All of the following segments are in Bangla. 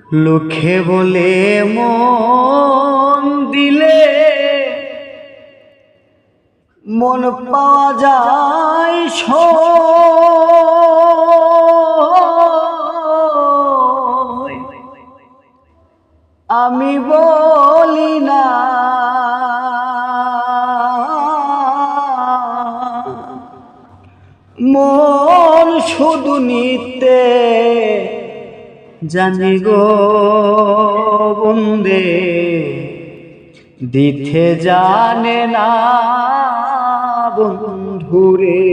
লোকে বলে মন দিলে মন পাওয়া যায় সয়। আমি বলি না মন শুধু নিতে জানি গো বন্দে, দিতে জানে না বন্ধুরে।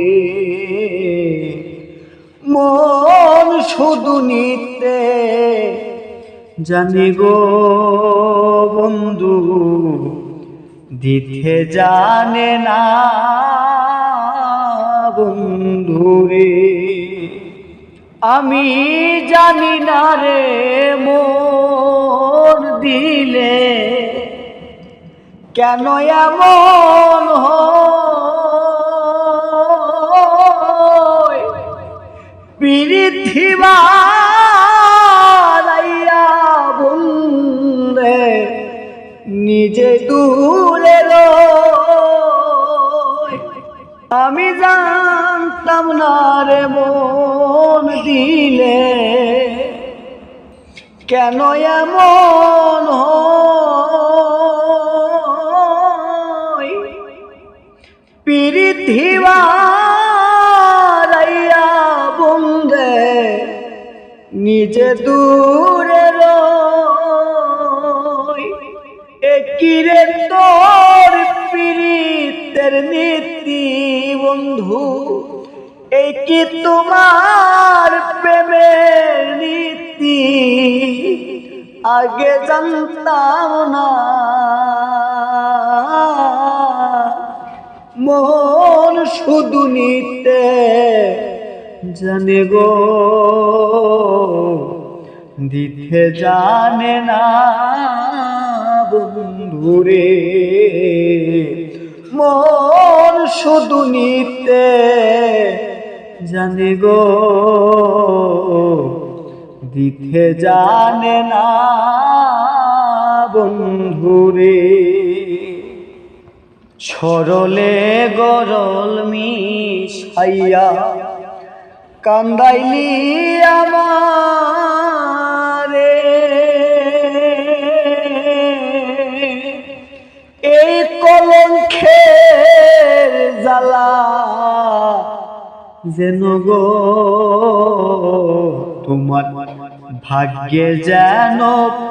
মন শুধু নিতে জানি গো বন্ধু, দিতে জানে না বন্ধুরে। আমি জানি না রে মন দিলে কেন এমন হয়। পৃথিবী বানাইয়া বন্ধে নিজে দূরে রয়। আমি জানতাম না রে মন দিলে কেন এমন হয়। পৃথিবী বানাইয়া বন্ধে নিজে দূরে রয়। একিরে তোর পীড়িতের নীতি বন্ধু, এই কি তোমার প্রেমের নীতি? আগে জানতাম না মন শুধু নিতে জানে গো, দিতে জানে না বন্ধুরে। মন শুধু নিতে জানে গো, দিতে জানে না বন্ধুরে। সরলে গরল মিশাইয়া কান্দাইলি আমারে, এই কলঙ্কের জ্বালা যেন গো তোমার ভাগ্যে যেন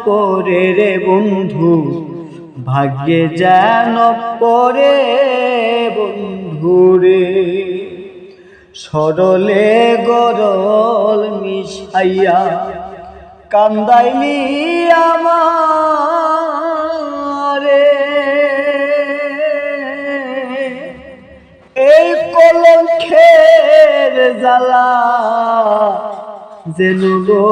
পড়ে রে বন্ধু, ভাগ্যে যেন পড়ে বন্ধুরে। সরলে গরল মিশাইয়া কান্দাইলি আমারে, এই কলঙ্কের জ্বালা যেন গো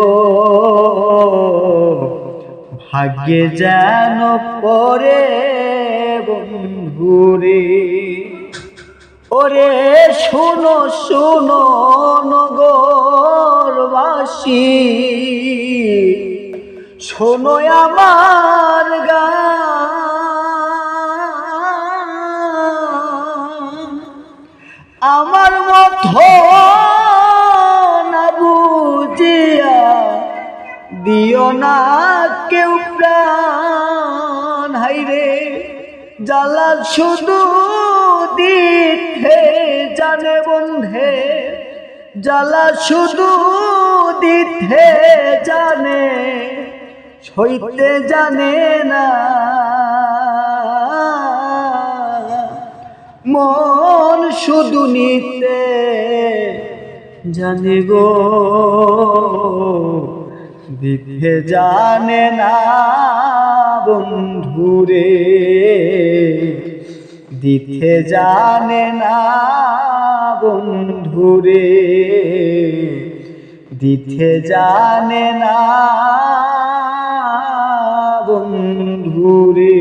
ভাগ্যে যেন পড়ে বন্ধুরে। ওরে শোনো শোনো নগরবাসী, শোনো আমার গান। আমার মতো না বুঝিয়া দিও না কেউ প্রাণ। হাইরে জ্বালা শুধু দিতে জানে বন্ধে, জ্বালা শুধু দিতে জানে, সইতে জানে না। মন শুধু নিতে জানে গো, দিতে জানে না বন্ধুরে। দিতে জানে না বন্ধুরে, দিতে জানে না বন্ধুরে।